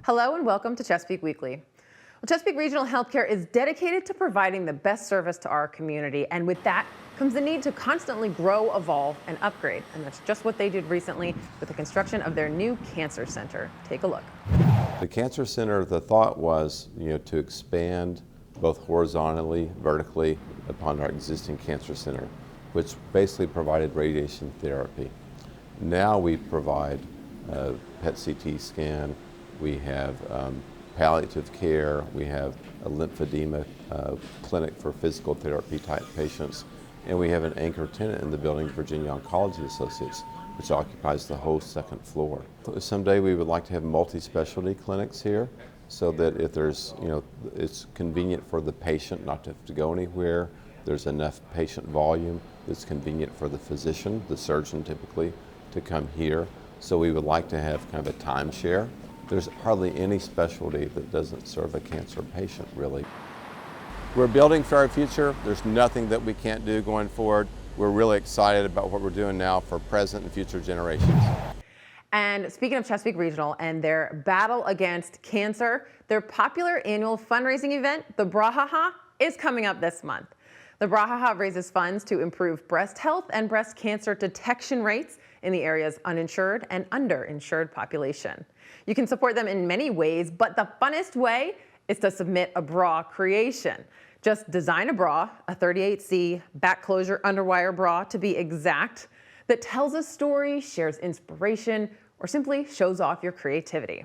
Hello and welcome to Chesapeake Weekly. Well, Chesapeake Regional Healthcare is dedicated to providing the best service to our community, and with that comes the need to constantly grow, evolve, and upgrade. And that's just what they did recently with the construction of their new cancer center. Take a look. The cancer center, the thought was, to expand both horizontally, vertically upon our existing cancer center, which basically provided radiation therapy. Now we provide PET CT scan, we have palliative care, we have a lymphedema clinic for physical therapy type patients, and we have an anchor tenant in the building, Virginia Oncology Associates, which occupies the whole second floor. Someday we would like to have multi-specialty clinics here so that if there's, it's convenient for the patient not to have to go anywhere. There's enough patient volume that's convenient for the physician, the surgeon typically, to come here. So we would like to have kind of a timeshare. There's hardly any specialty that doesn't serve a cancer patient, really. We're building for our future. There's nothing that we can't do going forward. We're really excited about what we're doing now for present and future generations. And speaking of Chesapeake Regional and their battle against cancer, their popular annual fundraising event, the Brahaha, is coming up this month. The Brahaha raises funds to improve breast health and breast cancer detection rates in the area's uninsured and underinsured population. You can support them in many ways, but the funnest way is to submit a bra creation. Just design a bra, a 38C back closure underwire bra to be exact, that tells a story, shares inspiration, or simply shows off your creativity.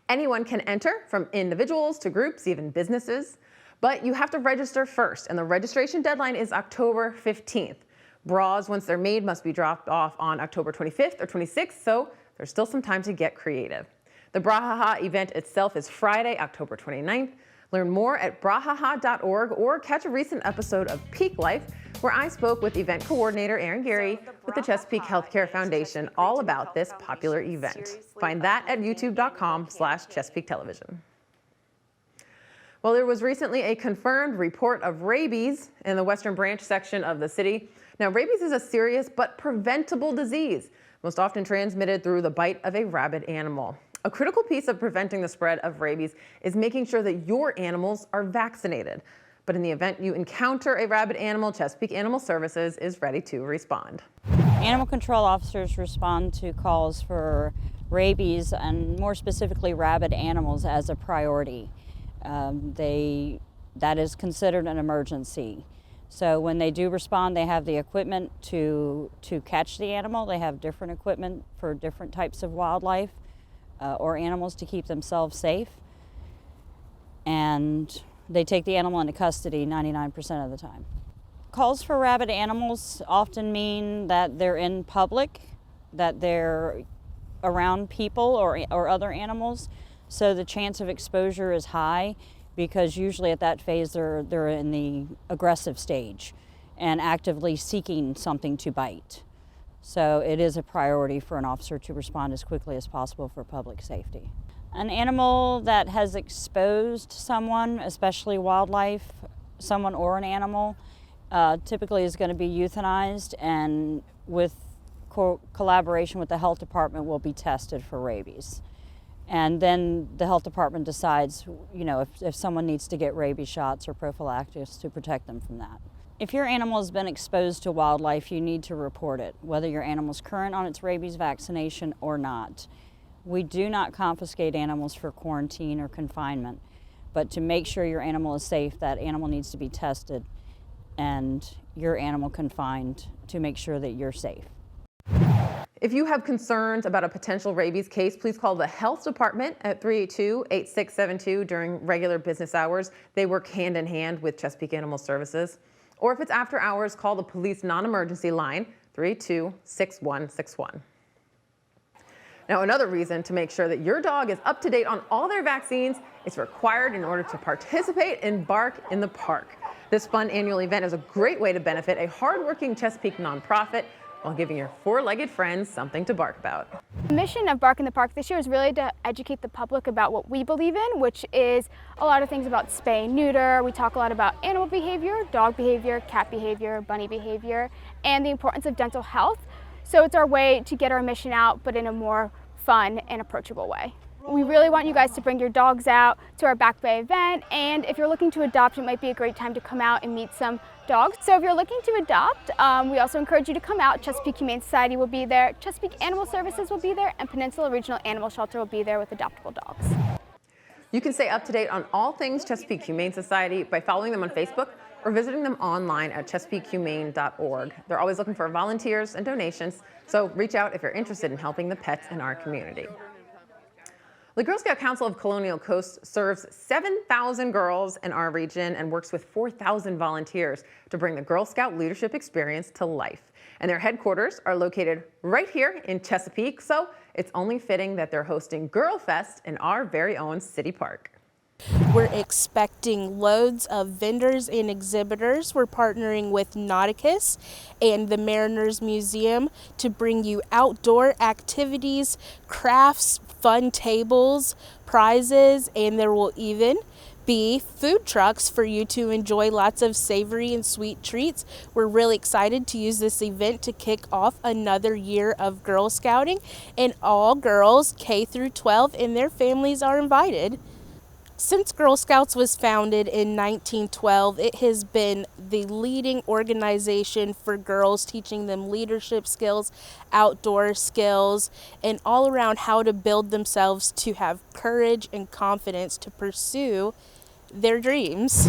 Anyone can enter, from individuals to groups, even businesses, but you have to register first, and the registration deadline is October 15th. Bras, once they're made, must be dropped off on October 25th or 26th, so there's still some time to get creative. The Brahaha event itself is Friday, October 29th. Learn more at brahaha.org or catch a recent episode of Peak Life, where I spoke with event coordinator Aaron Gary with the Chesapeake Healthcare Foundation all about this popular event. Find that at youtube.com/Chesapeake Television. Well, there was recently a confirmed report of rabies in the Western Branch section of the city. Now, rabies is a serious but preventable disease, most often transmitted through the bite of a rabid animal. A critical piece of preventing the spread of rabies is making sure that your animals are vaccinated. But in the event you encounter a rabid animal, Chesapeake Animal Services is ready to respond. Animal control officers respond to calls for rabies and more specifically rabid animals as a priority. That is considered an emergency. So when they do respond, they have the equipment to catch the animal. They have different equipment for different types of wildlife or animals to keep themselves safe. And they take the animal into custody 99% of the time. Calls for rabid animals often mean that they're in public, that they're around people or other animals. So the chance of exposure is high because usually at that phase they're in the aggressive stage and actively seeking something to bite. So it is a priority for an officer to respond as quickly as possible for public safety. An animal that has exposed someone, especially wildlife, someone or an animal, typically is going to be euthanized and with collaboration with the health department will be tested for rabies. And then the health department decides, if someone needs to get rabies shots or prophylactics to protect them from that. If your animal has been exposed to wildlife, you need to report it, whether your animal's current on its rabies vaccination or not. We do not confiscate animals for quarantine or confinement, but to make sure your animal is safe, that animal needs to be tested and your animal confined to make sure that you're safe. If you have concerns about a potential rabies case, please call the health department at 382-8672 during regular business hours. They work hand in hand with Chesapeake Animal Services. Or if it's after hours, call the police non-emergency line, 382-6161. Now, another reason to make sure that your dog is up to date on all their vaccines is required in order to participate in Bark in the Park. This fun annual event is a great way to benefit a hardworking Chesapeake nonprofit while giving your four-legged friends something to bark about. The mission of Bark in the Park this year is really to educate the public about what we believe in, which is a lot of things about spay and neuter. We talk a lot about animal behavior, dog behavior, cat behavior, bunny behavior, and the importance of dental health. So it's our way to get our mission out, but in a more fun and approachable way. We really want you guys to bring your dogs out to our Back Bay event, and if you're looking to adopt, it might be a great time to come out and meet some dogs. So if you're looking to adopt, we also encourage you to come out. Chesapeake Humane Society will be there, Chesapeake Animal Services will be there, and Peninsula Regional Animal Shelter will be there with adoptable dogs. You can stay up to date on all things Chesapeake Humane Society by following them on Facebook or visiting them online at chesapeakehumane.org. They're always looking for volunteers and donations, so reach out if you're interested in helping the pets in our community. The Girl Scout Council of Colonial Coast serves 7,000 girls in our region and works with 4,000 volunteers to bring the Girl Scout leadership experience to life. And their headquarters are located right here in Chesapeake, so it's only fitting that they're hosting Girl Fest in our very own city park. We're expecting loads of vendors and exhibitors. We're partnering with Nauticus and the Mariners Museum to bring you outdoor activities, crafts, fun tables, prizes, and there will even be food trucks for you to enjoy lots of savory and sweet treats. We're really excited to use this event to kick off another year of Girl Scouting, and all girls K through 12 and their families are invited. Since Girl Scouts was founded in 1912, it has been the leading organization for girls, teaching them leadership skills, outdoor skills, and all around how to build themselves to have courage and confidence to pursue their dreams.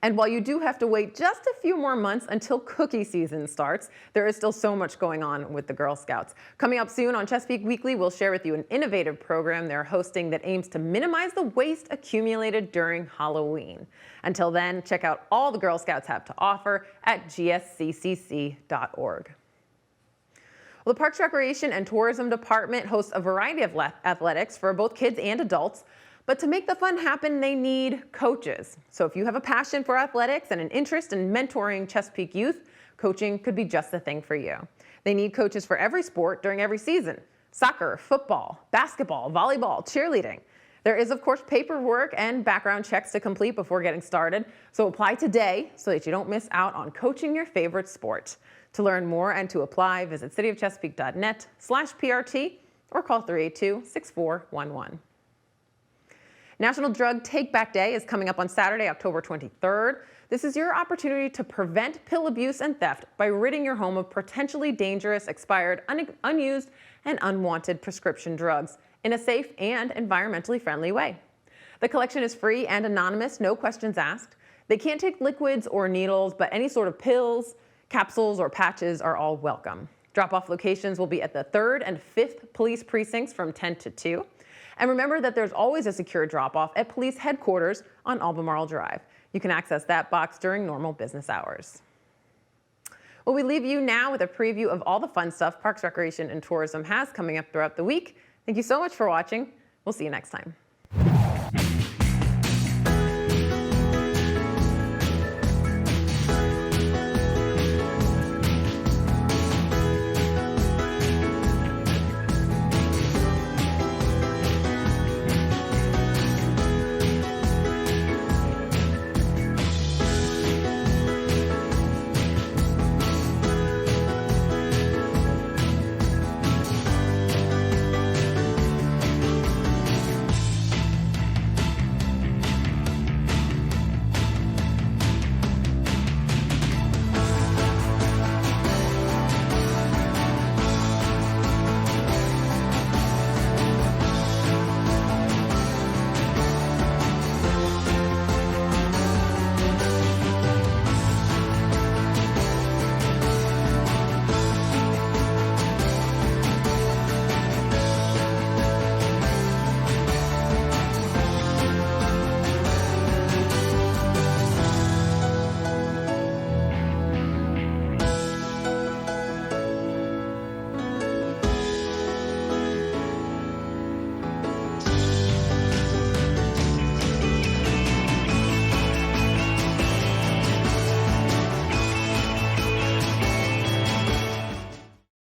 And while you do have to wait just a few more months until cookie season starts, there is still so much going on with the Girl Scouts. Coming up soon on Chesapeake Weekly, we'll share with you an innovative program they're hosting that aims to minimize the waste accumulated during Halloween. Until then, check out all the Girl Scouts have to offer at gsccc.org. Well, the Parks, Recreation, and Tourism Department hosts a variety of athletics for both kids and adults. But to make the fun happen, they need coaches. So if you have a passion for athletics and an interest in mentoring Chesapeake youth, coaching could be just the thing for you. They need coaches for every sport during every season: soccer, football, basketball, volleyball, cheerleading. There is, of course, paperwork and background checks to complete before getting started. So apply today so that you don't miss out on coaching your favorite sport. To learn more and to apply, visit cityofchesapeake.net/PRT or call 382-6411. National Drug Take-Back Day is coming up on Saturday, October 23rd. This is your opportunity to prevent pill abuse and theft by ridding your home of potentially dangerous, expired, unused, and unwanted prescription drugs in a safe and environmentally friendly way. The collection is free and anonymous, no questions asked. They can't take liquids or needles, but any sort of pills, capsules, or patches are all welcome. Drop-off locations will be at the 3rd and 5th police precincts from 10 to 2. And remember that there's always a secure drop-off at police headquarters on Albemarle Drive. You can access that box during normal business hours. Well, we leave you now with a preview of all the fun stuff Parks, Recreation, and Tourism has coming up throughout the week. Thank you so much for watching. We'll see you next time.